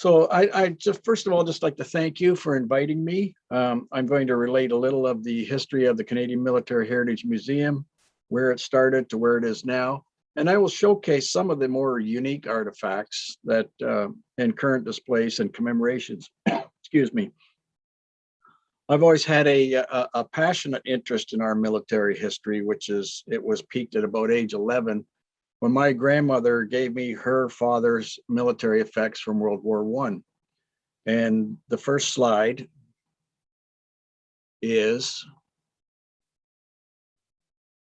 So I just, first of all, just like to thank you for inviting me. I'm going to relate a little of the history of the Canadian Military Heritage Museum, where it started to where it is now. And I will showcase some of the more unique artifacts that in current displays and commemorations. Excuse me. I've always had a passionate interest in our military history, it was peaked at about age 11 when my grandmother gave me her father's military effects from World War I. And the first slide is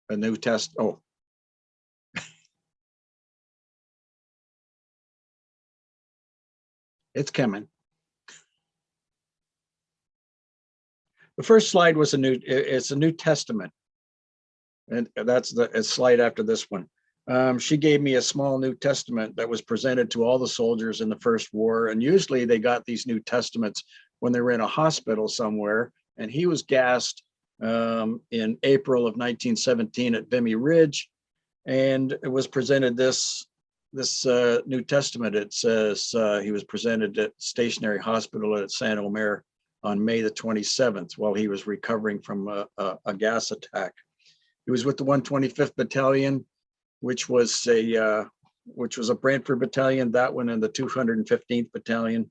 a New Testament. Oh, it's coming. The first slide was it's a New Testament. And that's a slide after this one. She gave me a small New Testament that was presented to all the soldiers in the First War. And usually they got these New Testaments when they were in a hospital somewhere. And he was gassed in April of 1917 at Vimy Ridge. And it was presented this New Testament. It says he was presented at Stationary Hospital at Saint Omer on May the 27th while he was recovering from a gas attack. He was with the 125th Battalion, which was a Brantford battalion, that one, and the 215th Battalion.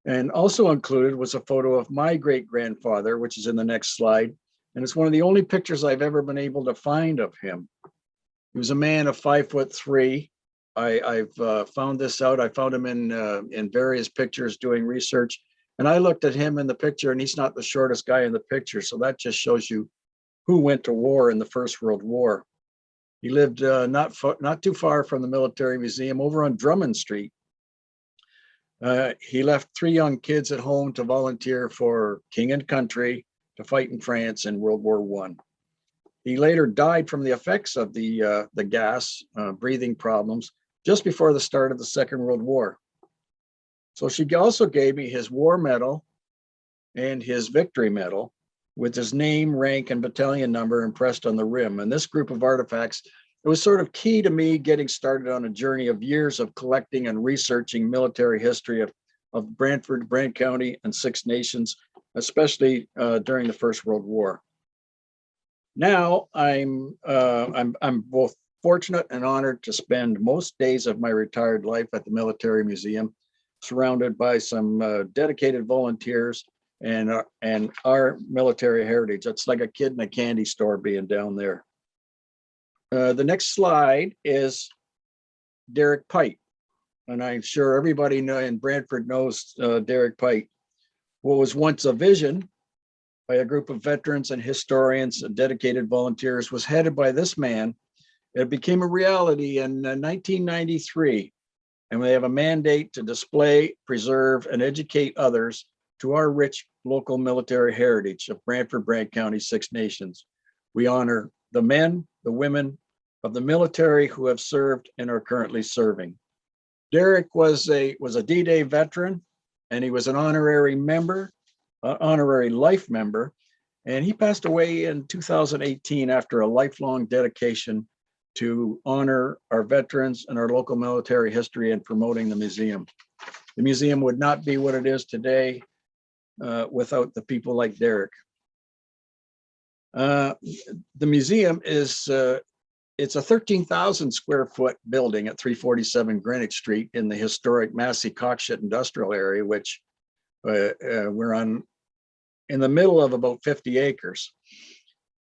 And also included was a photo of my great-grandfather, which is in the next slide. And it's one of the only pictures I've ever been able to find of him. He was a man of 5'3". I've found this out. I found him in various pictures doing research. And I looked at him in the picture, and he's not the shortest guy in the picture. So that just shows you who went to war in the First World War. He lived not too far from the Military Museum over on Drummond Street. He left 3 young kids at home to volunteer for King and Country to fight in France in World War I. He later died from the effects of the gas, breathing problems, just before the start of the Second World War. So she also gave me his war medal and his victory medal with his name, rank, and battalion number impressed on the rim. And this group of artifacts, it was sort of key to me getting started on a journey of years of collecting and researching military history of Brantford, Brant County, and Six Nations, especially during the First World War. Now I'm both fortunate and honored to spend most days of my retired life at the Military Museum, surrounded by some dedicated volunteers and our military heritage. It's like a kid in a candy store being down there. The next slide is Derek Pite, and I'm sure everybody in Brantford knows Derek Pite. What was once a vision by a group of veterans and historians and dedicated volunteers was headed by this man. It became a reality in 1993, and we have a mandate to display, preserve, and educate others to our rich local military heritage of Brantford, Brant County, Six Nations. We honor the men, the women of the military who have served and are currently serving. Derek was a D-Day veteran, and he was an honorary member, honorary life member, and he passed away in 2018 after a lifelong dedication to honor our veterans and our local military history and promoting the museum. The museum would not be what it is today without the people like Derek. The museum is it's a 13,000 square foot building at 347 Greenwich Street in the historic Massey Cockshutt industrial area, which we're in the middle of about 50 acres.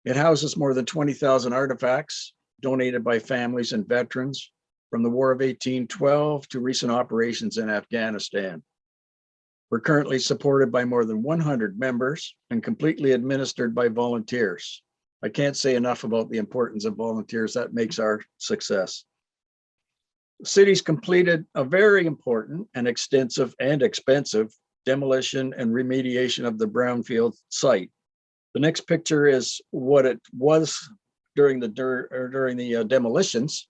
It houses more than 20,000 artifacts donated by families and veterans from the War of 1812 to recent operations in Afghanistan. We're currently supported by more than 100 members and completely administered by volunteers. I can't say enough about the importance of volunteers. That makes our success. The city's completed a very important and extensive and expensive demolition and remediation of the brownfield site. The next picture is what it was during the demolitions.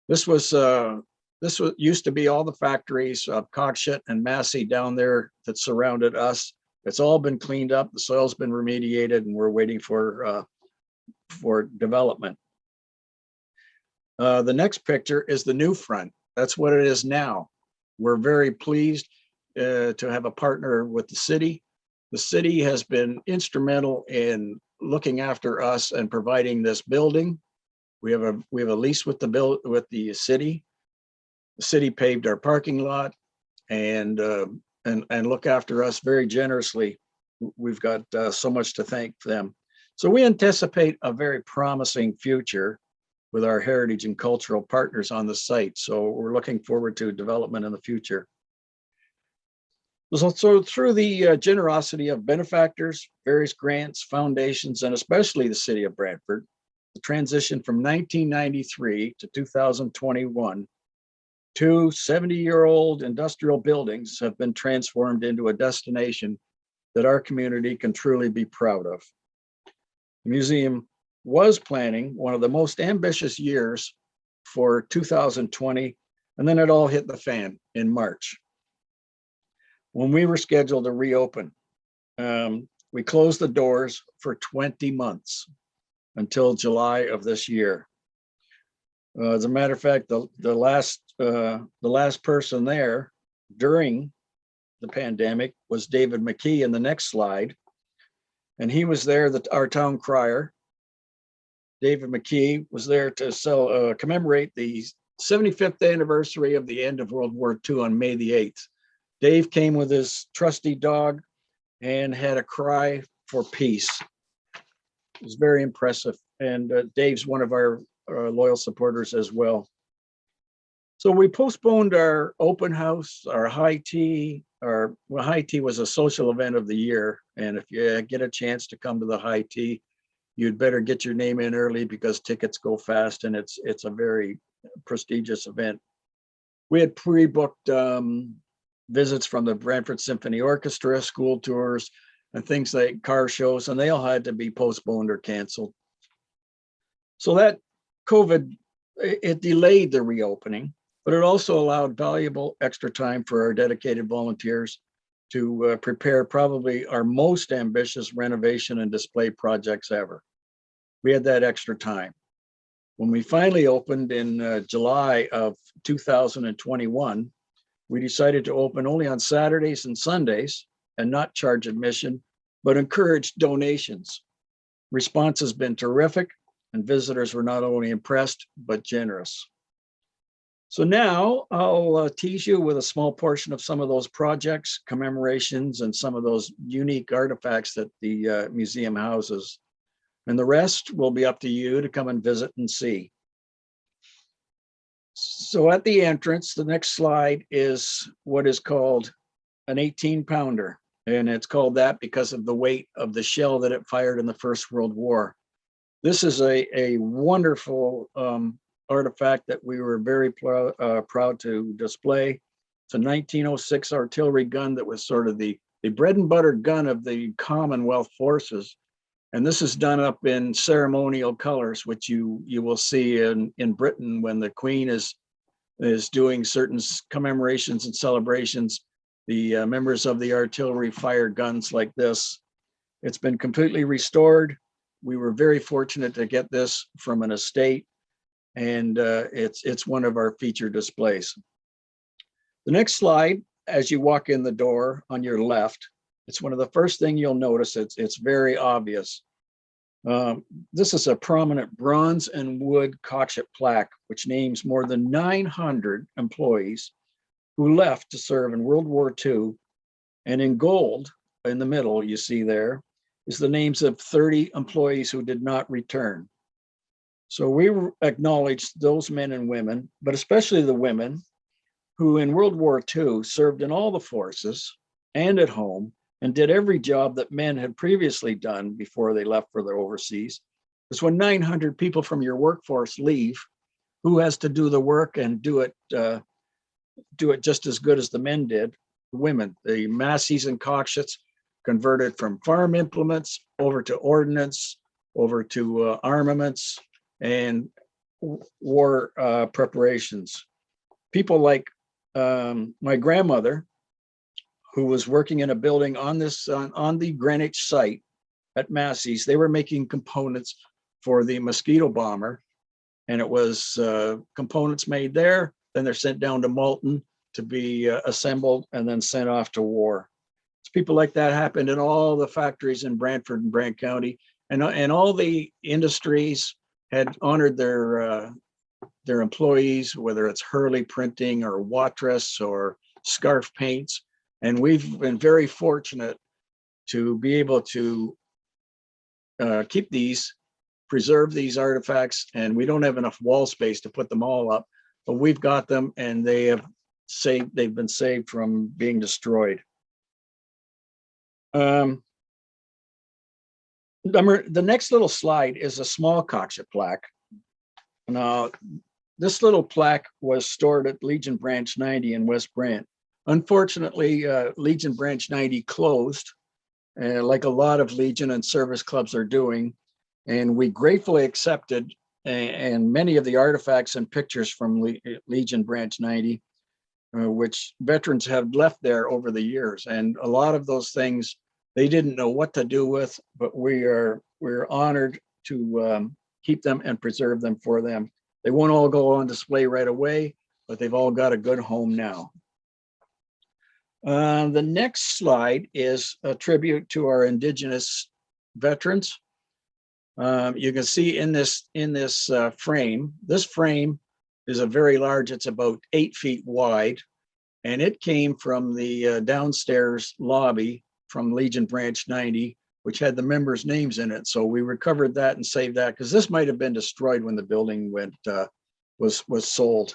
This used to be all the factories of Cockshutt and Massey down there that surrounded us. It's all been cleaned up. The soil's been remediated, and we're waiting for development. The next picture is the new front. That's what it is now. We're very pleased to have a partner with the city. The city has been instrumental in looking after us and providing this building. We have a lease with the city. The city paved our parking lot and look after us very generously. We've got so much to thank them. So we anticipate a very promising future with our heritage and cultural partners on the site. So we're looking forward to development in the future. So through the generosity of benefactors, various grants, foundations, and especially the city of Brantford, the transition from 1993 to 2021, two 70-year-old industrial buildings have been transformed into a destination that our community can truly be proud of. The museum was planning one of the most ambitious years for 2020, and then it all hit the fan in March. When we were scheduled to reopen, we closed the doors for 20 months until July of this year. As a matter of fact, the last person there during the pandemic was David McKee in the next slide. And he was there, our town crier. David McKee was there to commemorate the 75th anniversary of the end of World War II on May the 8th. Dave came with his trusty dog and had a cry for peace. It was very impressive. And Dave's one of our loyal supporters as well. So we postponed our open house, our high tea. High tea was a social event of the year. And if you get a chance to come to the high tea, you'd better get your name in early because tickets go fast and it's a very prestigious event. We had pre-booked visits from the Brantford Symphony Orchestra, school tours, and things like car shows, and they all had to be postponed or canceled. So that COVID, it delayed the reopening, but it also allowed valuable extra time for our dedicated volunteers to prepare probably our most ambitious renovation and display projects ever. We had that extra time. When we finally opened in July of 2021, we decided to open only on Saturdays and Sundays and not charge admission, but encourage donations. Response has been terrific, and visitors were not only impressed, but generous. So now I'll tease you with a small portion of some of those projects, commemorations, and some of those unique artifacts that the museum houses. And the rest will be up to you to come and visit and see. So at the entrance, the next slide is what is called an 18-pounder. And it's called that because of the weight of the shell that it fired in the First World War. This is a wonderful artifact that we were very proud to display. It's a 1906 artillery gun that was sort of the bread and butter gun of the Commonwealth forces. And this is done up in ceremonial colors, which you will see in Britain when the Queen is doing certain commemorations and celebrations. The members of the artillery fire guns like this. It's been completely restored. We were very fortunate to get this from an estate, and it's one of our feature displays. The next slide, as you walk in the door on your left, it's one of the first thing you'll notice. It's very obvious. This is a prominent bronze and wood cockship plaque, which names more than 900 employees who left to serve in World War II. And in gold, in the middle, you see there, is the names of 30 employees who did not return. So we acknowledge those men and women, but especially the women who in World War II served in all the forces and at home and did every job that men had previously done before they left for their overseas. Because when 900 people from your workforce leave, who has to do the work and do it just as good as the men did? The women. The Massies and Cockshuts converted from farm implements over to ordnance, over to armaments and war preparations. People like my grandmother, who was working in a building on the Greenwich site at Massey's. They were making components for the mosquito bomber, and it was components made there. Then they're sent down to Malton to be assembled and then sent off to war. People like that happened in all the factories in Brantford and Brant County, and all the industries had honored their employees, whether it's Hurley Printing or Watrous or Scarf Paints. And we've been very fortunate to be able to keep these, preserve these artifacts, and we don't have enough wall space to put them all up, but we've got them, and they've been saved from being destroyed. The next little slide is a small cockshut plaque. Now, this little plaque was stored at Legion Branch 90 in West Brant. Unfortunately, Legion Branch 90 closed, like a lot of Legion and service clubs are doing. And we gratefully accepted, and many of the artifacts and pictures from Legion Branch 90, which veterans have left there over the years. And a lot of those things they didn't know what to do with, but we're honored to keep them and preserve them for them. They won't all go on display right away, but they've all got a good home now. The next slide is a tribute to our Indigenous veterans. You can see in this frame, this frame is a very large, it's about 8 feet wide, and it came from the downstairs lobby from Legion Branch 90, which had the members' names in it. So we recovered that and saved that, because this might have been destroyed when the building was sold.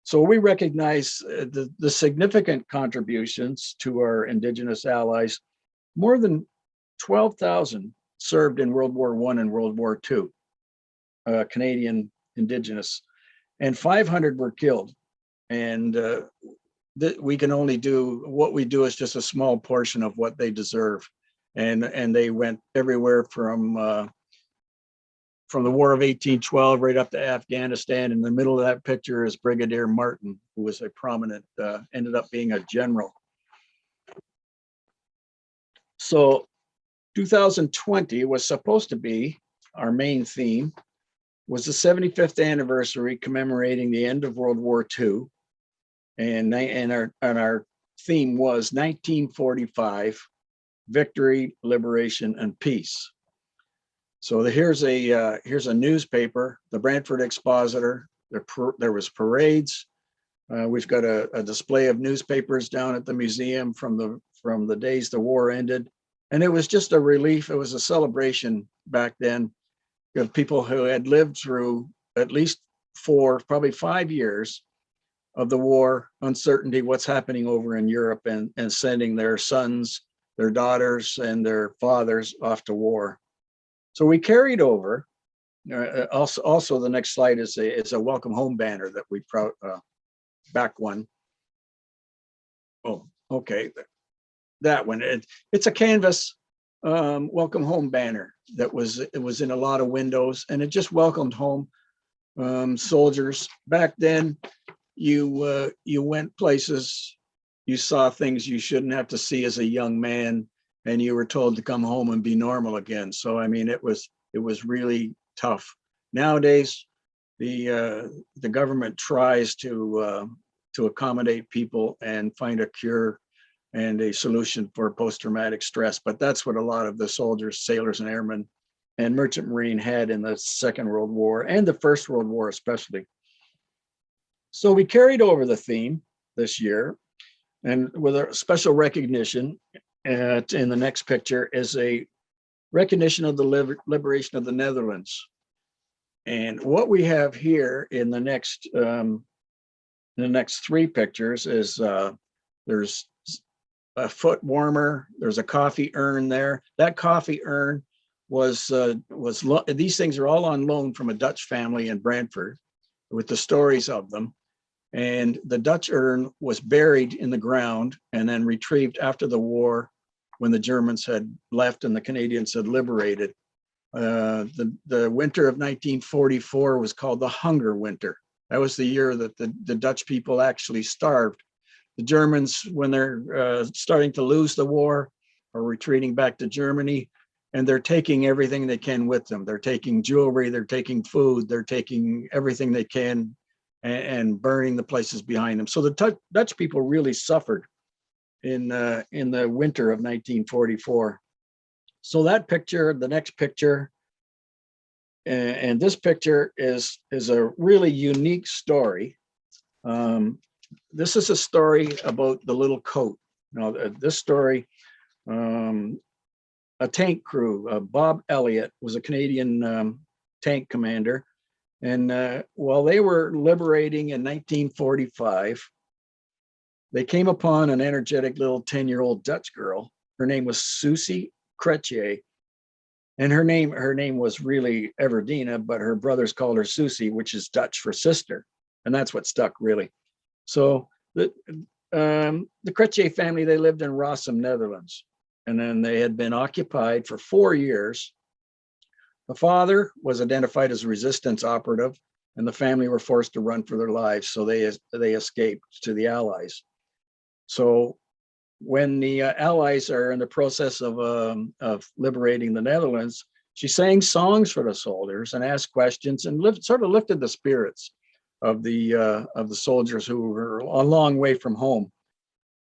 So we recognize the significant contributions to our Indigenous allies. More than 12,000 served in World War I and World War II, Canadian Indigenous, and 500 were killed. And we can only do, what we do is just a small portion of what they deserve. And they went everywhere from the War of 1812 right up to Afghanistan. In the middle of that picture is Brigadier Martin, who was a prominent, ended up being a general. So 2020 was supposed to be, our main theme was the 75th anniversary commemorating the end of World War II. And our theme was 1945, victory, liberation, and peace. So here's a newspaper, the Brantford Expositor. There was parades. We've got a display of newspapers down at the museum from the days the war ended. And it was just a relief. It was a celebration back then of people who had lived through at least 4, probably 5 years of the war, uncertainty, what's happening over in Europe, and sending their sons, their daughters, and their fathers off to war. So we carried over. Also, the next slide is a welcome home banner that we back one. Oh, okay, that one. It's a canvas welcome home banner that was in a lot of windows, and it just welcomed home soldiers. Back then, you went places, you saw things you shouldn't have to see as a young man, and you were told to come home and be normal again. So I mean, it was really tough. Nowadays, the government tries to accommodate people and find a cure and a solution for post-traumatic stress, but that's what a lot of the soldiers, sailors, and airmen and merchant marine had in the Second World War and the First World War especially. So we carried over the theme this year, and with a special recognition in the next picture is a recognition of the liberation of the Netherlands. And what we have here in the next 3 pictures is there's a foot warmer, there's a coffee urn there. That coffee urn was these things are all on loan from a Dutch family in Brantford with the stories of them. And the Dutch urn was buried in the ground and then retrieved after the war when the Germans had left and the Canadians had liberated. The winter of 1944 was called the Hunger Winter. That was the year that the Dutch people actually starved. The Germans, when they're starting to lose the war, are retreating back to Germany, and they're taking everything they can with them. They're taking jewelry, they're taking food, they're taking everything they can, and burning the places behind them. So the Dutch people really suffered in the winter of 1944. So that picture, the next picture, and this picture is a really unique story. This is a story about the little coat. Now, this story, a tank crew, Bob Elliott was a Canadian tank commander. And while they were liberating in 1945, they came upon an energetic little 10-year-old Dutch girl. Her name was Susie Cretchie. And her name was really Everdina, but her brothers called her Susie, which is Dutch for sister. And that's what stuck, really. So the Cretchie family, they lived in Rossum, Netherlands. And then they had been occupied for 4 years. The father was identified as a resistance operative, and the family were forced to run for their lives. So they escaped to the Allies. So when the Allies are in the process of liberating the Netherlands, she sang songs for the soldiers and asked questions and sort of lifted the spirits of the soldiers who were a long way from home.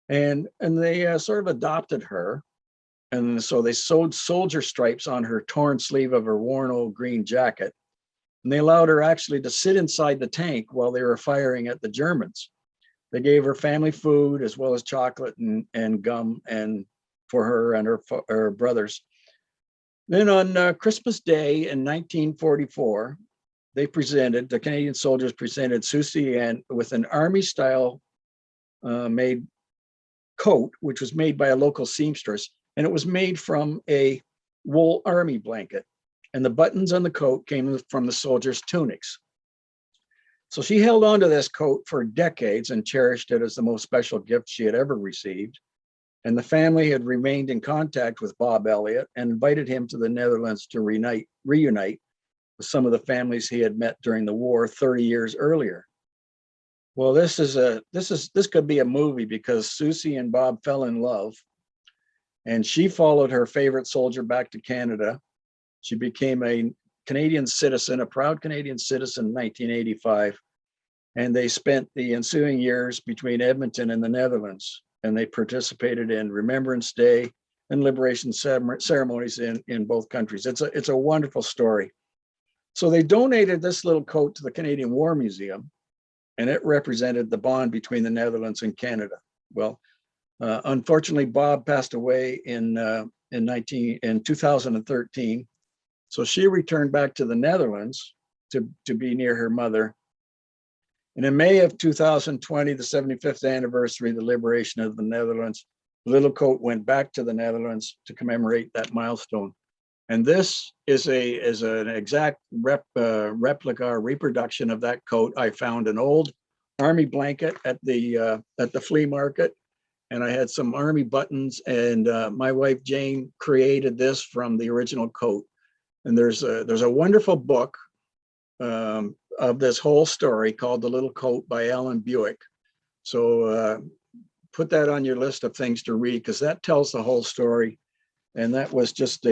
And they sort of adopted her. And so they sewed soldier stripes on her torn sleeve of her worn old green jacket. And they allowed her actually to sit inside the tank while they were firing at the Germans. They gave her family food as well as chocolate and gum and for her and her brothers. Then on Christmas Day in 1944, the Canadian soldiers presented Susie with an army-style made coat, which was made by a local seamstress, and it was made from a wool army blanket. And the buttons on the coat came from the soldiers' tunics. So she held on to this coat for decades and cherished it as the most special gift she had ever received. And the family had remained in contact with Bob Elliott and invited him to the Netherlands to reunite with some of the families he had met during the war 30 years earlier. Well, this could be a movie because Susie and Bob fell in love, and she followed her favorite soldier back to Canada. She became a Canadian citizen, a proud Canadian citizen in 1985. And they spent the ensuing years between Edmonton and the Netherlands. And they participated in Remembrance Day and liberation ceremonies in both countries. It's a wonderful story. So they donated this little coat to the Canadian War Museum, and it represented the bond between the Netherlands and Canada. Well, unfortunately, Bob passed away in 2013. So she returned back to the Netherlands to be near her mother. And in May of 2020, the 75th anniversary of the liberation of the Netherlands, the little coat went back to the Netherlands to commemorate that milestone. And this is an exact replica or reproduction of that coat. I found an old army blanket at the flea market, and I had some army buttons. And my wife Jane created this from the original coat. And there's a wonderful book of this whole story called The Little Coat by Alan Buick. So put that on your list of things to read, because that tells the whole story. And that was just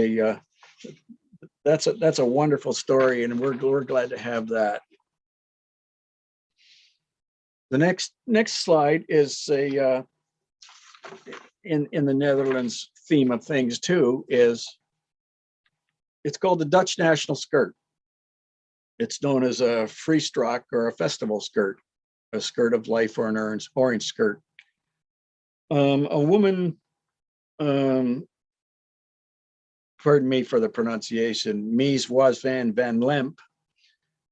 that's a wonderful story, and we're glad to have that. The next slide is in the Netherlands theme of things too. It's called the Dutch national skirt. It's known as a Freestrock or a festival skirt, a skirt of life or an orange skirt. A woman, pardon me for the pronunciation, Mies Wasvan van Lemp.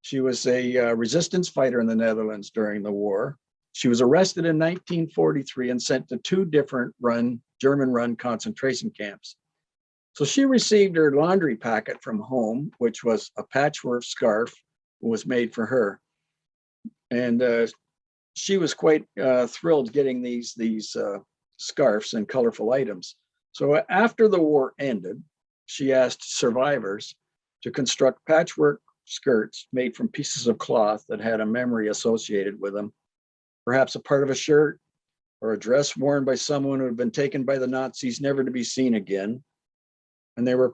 She was a resistance fighter in the Netherlands during the war. She was arrested in 1943 and sent to 2 different German-run concentration camps. So she received her laundry packet from home, which was a patchwork scarf was made for her. And she was quite thrilled getting these scarves and colorful items. So after the war ended, she asked survivors to construct patchwork skirts made from pieces of cloth that had a memory associated with them, perhaps a part of a shirt or a dress worn by someone who had been taken by the Nazis, never to be seen again. And they were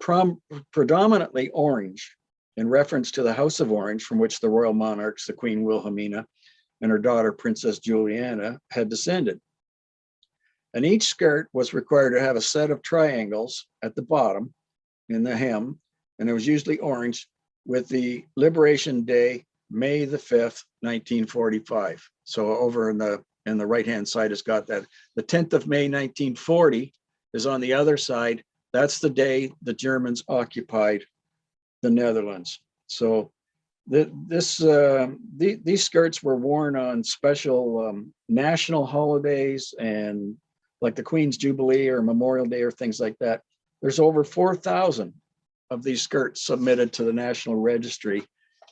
predominantly orange, in reference to the House of Orange, from which the royal monarchs, the Queen Wilhelmina, and her daughter, Princess Juliana, had descended. And each skirt was required to have a set of triangles at the bottom in the hem, and it was usually orange, with the Liberation Day, May the 5th, 1945. So over in the right-hand side, it's got that. The 10th of May, 1940 is on the other side. That's the day the Germans occupied the Netherlands. So these skirts were worn on special national holidays, and like the Queen's Jubilee or Memorial Day or things like that. There's over 4,000 of these skirts submitted to the National Registry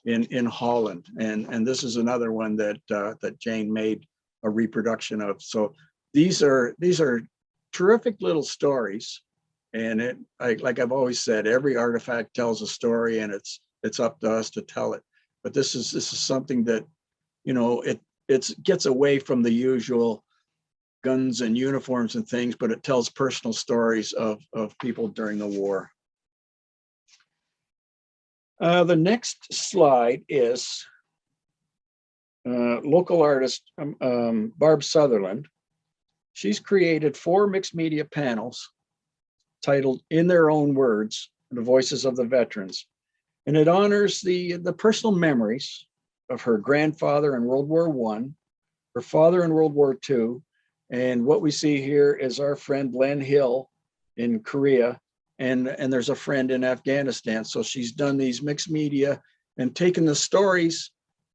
in Holland, and this is another one that Jane made a reproduction of. So these are terrific little stories, and like I've always said, every artifact tells a story, and it's up to us to tell it. But this is something that, you know, it gets away from the usual guns and uniforms and things, but it tells personal stories of people during the war. The next slide is local artist Barb Sutherland. She's created 4 mixed media panels titled "In Their Own Words: The Voices of the Veterans," and it honors the personal memories of her grandfather in World War I, her father in World War II, and what we see here is our friend Len Hill in Korea, and there's a friend in Afghanistan. So she's done these mixed media and taken the stories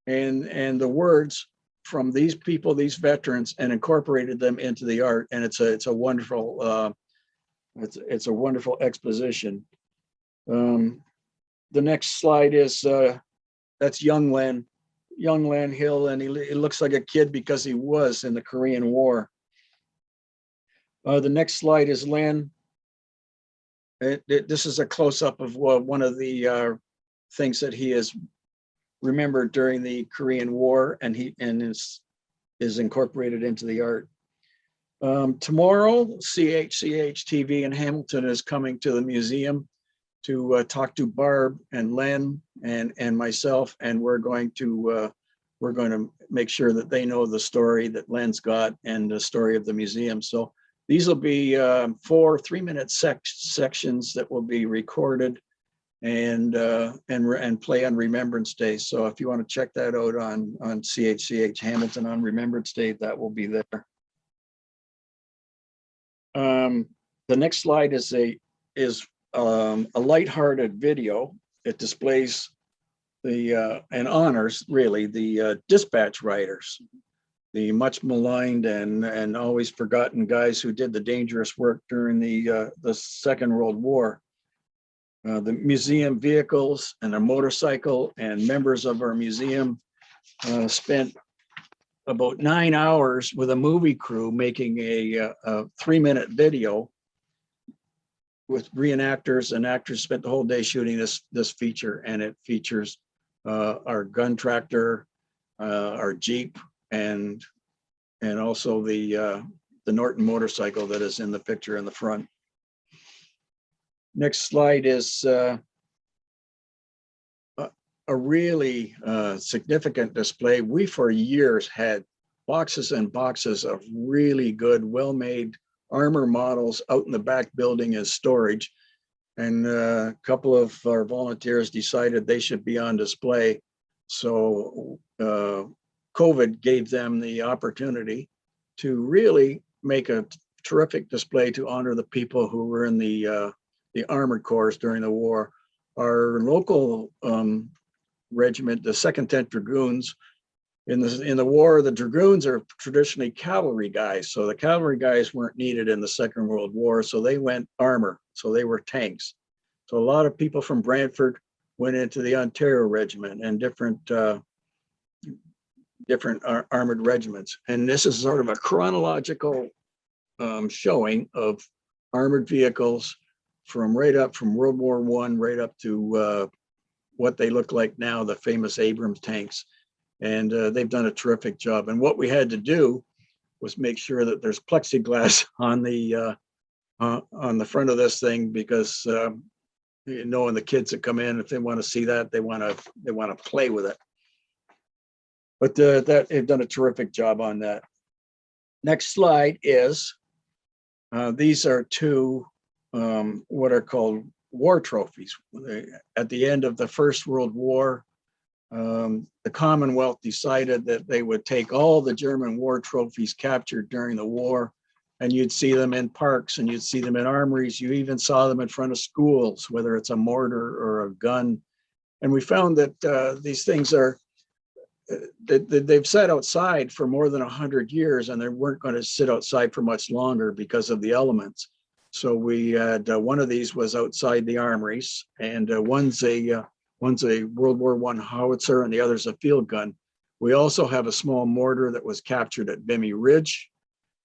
and the words from these people, these veterans, and incorporated them into the art. And it's a wonderful it's a wonderful exposition. The next slide is that's young Len Hill, and he looks like a kid because he was in the Korean War. The next slide is Len. This is a close-up of one of the things that he has remembered during the Korean War, and is incorporated into the art. Tomorrow, CHCH TV in Hamilton is coming to the museum to talk to Barb and Len and myself, and we're going to make sure that they know the story that Len's got and the story of the museum. So these will be 4 3-minute sections that will be recorded and play on Remembrance Day. So if you want to check that out on CHCH Hamilton on Remembrance Day, that will be there. The next slide is a lighthearted video. It displays and honors really the dispatch riders, the much maligned and always forgotten guys who did the dangerous work during the Second World War. The museum vehicles and a motorcycle and members of our museum spent about 9 hours with a movie crew making a 3-minute video with reenactors and actors. Spent the whole day shooting this feature, and it features our gun tractor, our Jeep, and also the Norton motorcycle that is in the picture in the front. Next slide is a really significant display. We for years had boxes and boxes of really good, well-made armor models out in the back building as storage. And a couple of our volunteers decided they should be on display. So COVID gave them the opportunity to really make a terrific display to honor the people who were in the Armored Corps during the war. Our local regiment, the 2nd 10th Dragoons, in the war, the Dragoons are traditionally cavalry guys. So the cavalry guys weren't needed in the Second World War, so they went armor. So they were tanks. So a lot of people from Brantford went into the Ontario Regiment and different armored regiments. And this is sort of a chronological showing of armored vehicles from World War I right up to what they look like now, the famous Abrams tanks. And they've done a terrific job. And what we had to do was make sure that there's plexiglass on the front of this thing, because knowing the kids that come in, if they want to see that, they want to play with it. But that they've done a terrific job on that. Next slide is, these are two what are called war trophies. At the end of the First World War, the Commonwealth decided that they would take all the German war trophies captured during the war, and you'd see them in parks and you'd see them in armories. You even saw them in front of schools, whether it's a mortar or a gun. And we found that these things are, they've sat outside for more than 100 years, and they weren't going to sit outside for much longer because of the elements. So we had one of these was outside the armories, and one's a World War I howitzer, and the other's a field gun. We also have a small mortar that was captured at Vimy Ridge.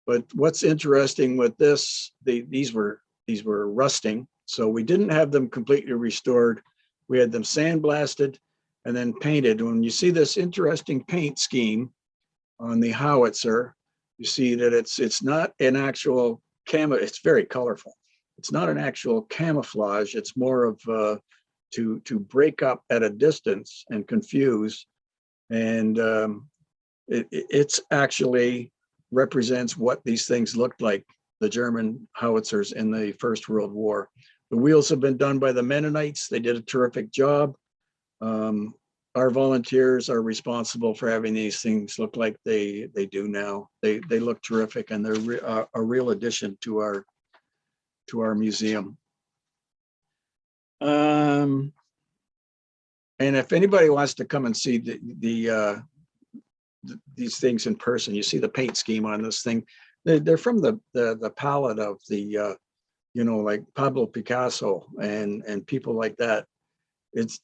But what's interesting with this, these were rusting, so we didn't have them completely restored. We had them sandblasted and then painted. When you see this interesting paint scheme on the howitzer, you see that it's not an actual it's very colorful. It's not an actual camouflage. It's more of to break up at a distance and confuse. And it's actually represents what these things looked like, the German howitzers in the First World War. The wheels have been done by the Mennonites. They did a terrific job. Our volunteers are responsible for having these things look like they do now. They look terrific, and they're a real addition to our museum. And if anybody wants to come and see these things in person, you see the paint scheme on this thing. They're from the palette of the like Pablo Picasso and people like that.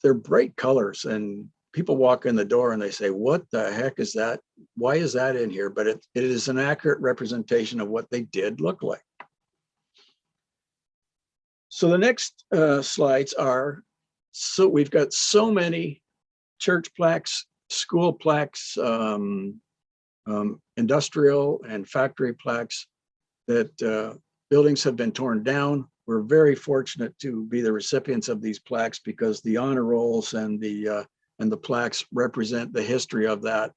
They're bright colors, and people walk in the door and they say, what the heck is that? Why is that in here? But it is an accurate representation of what they did look like. So the next slides are, so we've got so many church plaques, school plaques, industrial and factory plaques that buildings have been torn down. We're very fortunate to be the recipients of these plaques because the honor rolls and the plaques represent the history of that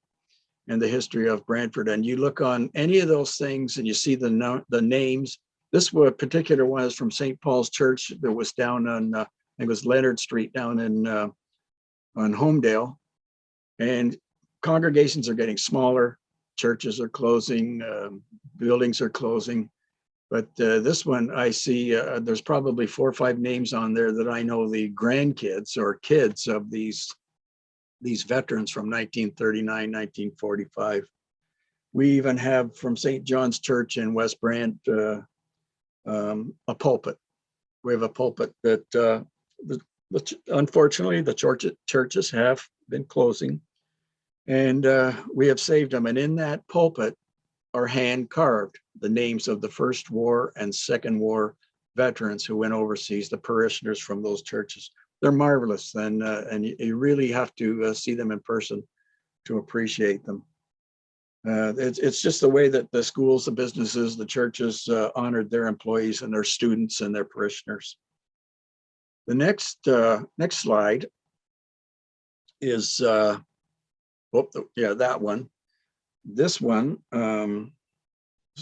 and the history of Brantford. And you look on any of those things and you see the names. This particular one is from St. Paul's Church that was down on, I think it was Leonard Street down on Homedale. And congregations are getting smaller, churches are closing, buildings are closing. But this one, I see there's probably 4 or 5 names on there that I know the grandkids or kids of these veterans from 1939, 1945. We even have from St. John's Church in West Brant a pulpit. We have a pulpit that unfortunately the churches have been closing, and we have saved them. And in that pulpit are hand carved the names of the First War and Second War veterans who went overseas, the parishioners from those churches. They're marvelous, and you really have to see them in person to appreciate them. It's just the way that the schools, the businesses, the churches honored their employees and their students and their parishioners. The next slide is, that one. This one,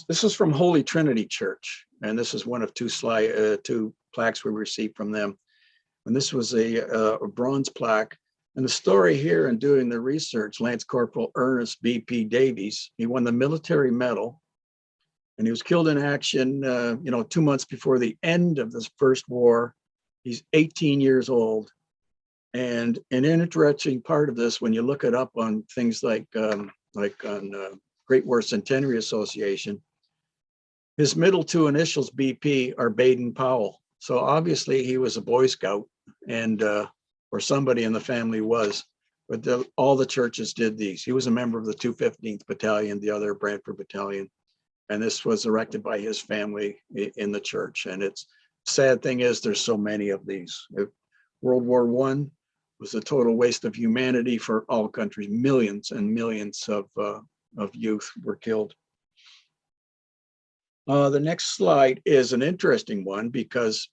this is from Holy Trinity Church, and this is one of 2 plaques we received from them. And this was a bronze plaque. And the story here in doing the research, Lance Corporal Ernest B.P. Davies, he won the military medal, and he was killed in action, 2 months before the end of this First War. He's 18 years old. And an interesting part of this, when you look it up on things like on Great War Centenary Association, his middle 2 initials, BP, are Baden Powell. So obviously he was a Boy Scout, and or somebody in the family was, but all the churches did these. He was a member of the 215th Battalion, the other Brantford Battalion, and this was erected by his family in the church. And it's sad thing is there's so many of these. World War I was a total waste of humanity for all countries. Millions and millions of youth were killed. The next slide is an interesting one because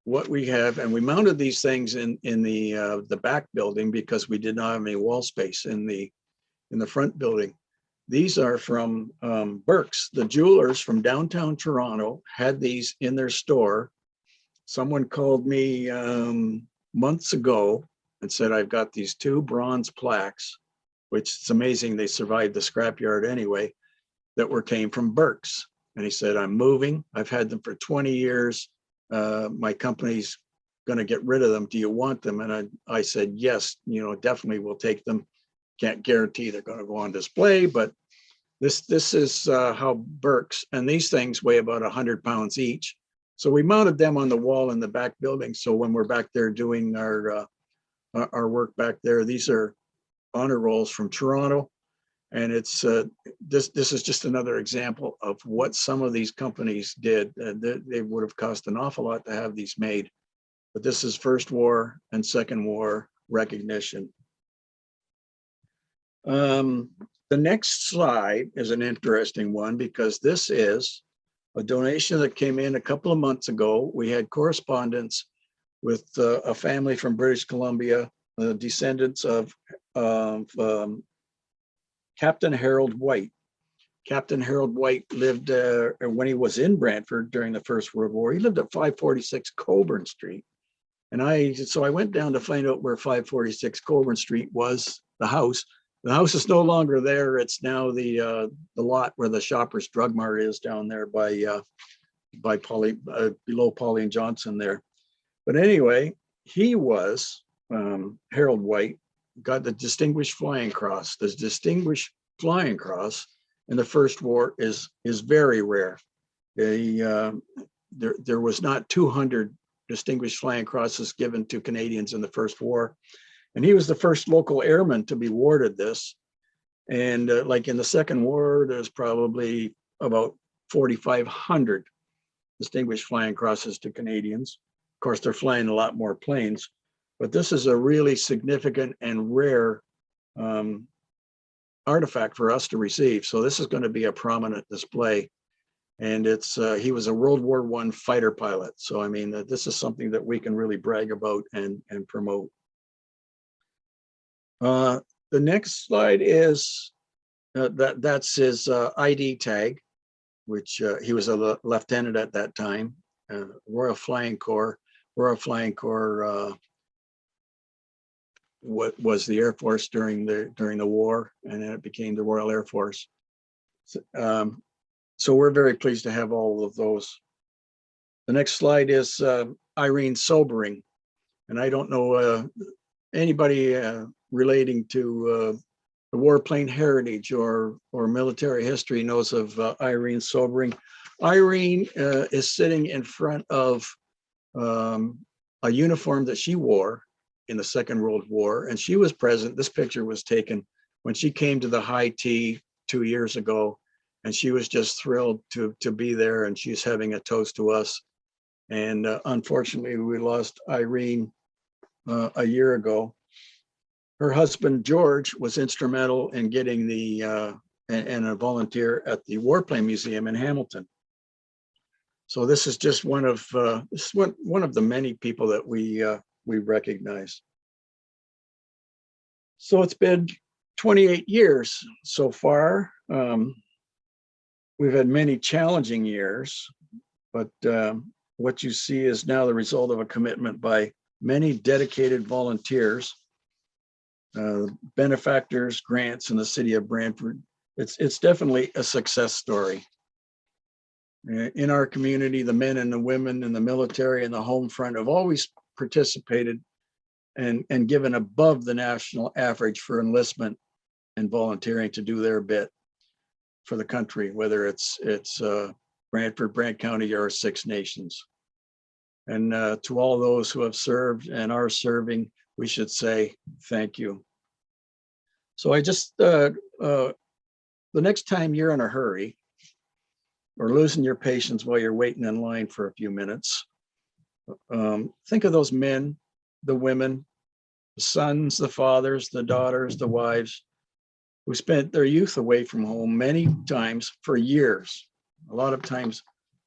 what we have, and we mounted these things in the back building because we did not have any wall space in the in the front building. These are from Burke's. The jewelers from downtown Toronto had these in their store. Someone called me months ago and said, I've got these 2 bronze plaques, which it's amazing they survived the scrapyard anyway, that came from Burke's. And he said, I'm moving. I've had them for 20 years. My company's going to get rid of them. Do you want them? And I said, yes, definitely we'll take them. Can't guarantee they're going to go on display, but this is how Burke's, and these things weigh about 100 pounds each. So we mounted them on the wall in the back building. So when we're back there doing our work back there, these are honor rolls from Toronto. And it's this is just another example of what some of these companies did. They would have cost an awful lot to have these made, but this is First War and Second War recognition. The next slide is an interesting one because this is a donation that came in a couple of months ago. We had correspondence with a family from British Columbia, descendants of Captain Harold White. Captain Harold White lived when he was in Brantford during the First World War. He lived at 546 Coburn Street. And so I went down to find out where 546 Coburn Street was, the house. The house is no longer there. It's now the lot where the Shoppers Drug Mart is down there by below Pauline Johnson there. But anyway, he was Harold White, got the Distinguished Flying Cross. The Distinguished Flying Cross in the First War is very rare. There was not 200 Distinguished Flying Crosses given to Canadians in the First War. And he was the first local airman to be awarded this. And like in the Second War, there's probably about 4,500 Distinguished Flying Crosses to Canadians. Of course, they're flying a lot more planes, but this is a really significant and rare artifact for us to receive. So this is going to be a prominent display. And he was a World War I fighter pilot. So I mean, this is something that we can really brag about and promote. The next slide is that's his ID tag, which he was a lieutenant at that time, Royal Flying Corps. Royal Flying Corps what was the Air Force during the war, and then it became the Royal Air Force. So we're very pleased to have all of those. The next slide is Irene Sobering, and I don't know anybody relating to the warplane heritage or military history knows of Irene Sobering. Irene is sitting in front of a uniform that she wore in the Second World War, and she was present. This picture was taken when she came to the high tea 2 years ago, and she was just thrilled to be there, and she's having a toast to us. And unfortunately, we lost Irene a year ago. Her husband, George, was instrumental in getting and a volunteer at the Warplane Museum in Hamilton. So this is just one of the many people that we recognize. So it's been 28 years so far. We've had many challenging years, but what you see is now the result of a commitment by many dedicated volunteers, benefactors, grants in the city of Brantford. It's definitely a success story. In our community, the men and the women in the military and the home front have always participated and given above the national average for enlistment and volunteering to do their bit for the country, whether it's Brantford, Brant County, or Six Nations. And to all those who have served and are serving, we should say thank you. So I just, the next time you're in a hurry or losing your patience while you're waiting in line for a few minutes, think of those men, the women, the sons, the fathers, the daughters, the wives, who spent their youth away from home many times for years. A lot of times,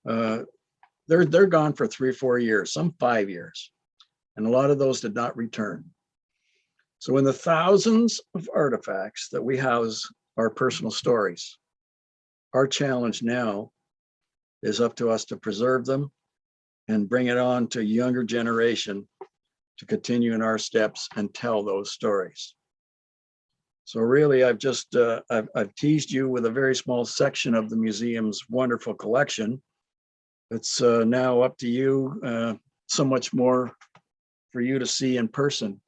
they're gone for 3 or 4 years, some 5 years, and a lot of those did not return. So in the thousands of artifacts that we house are personal stories. Our challenge now is up to us to preserve them and bring it on to younger generation to continue in our steps and tell those stories. So really, I've just I've teased you with a very small section of the museum's wonderful collection. It's now up to you, so much more for you to see in person.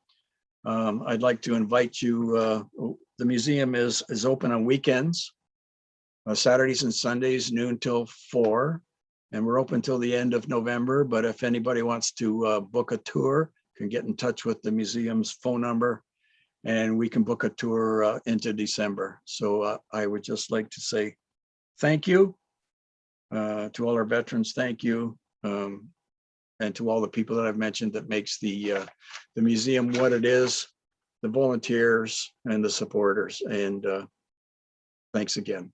I'd like to invite you. The museum is open on weekends, Saturdays and Sundays, noon till 4, and we're open till the end of November. But if anybody wants to book a tour, can get in touch with the museum's phone number, and we can book a tour into December. So I would just like to say thank you to all our veterans. Thank you. And to all the people that I've mentioned that makes the museum what it is, the volunteers and the supporters. And thanks again.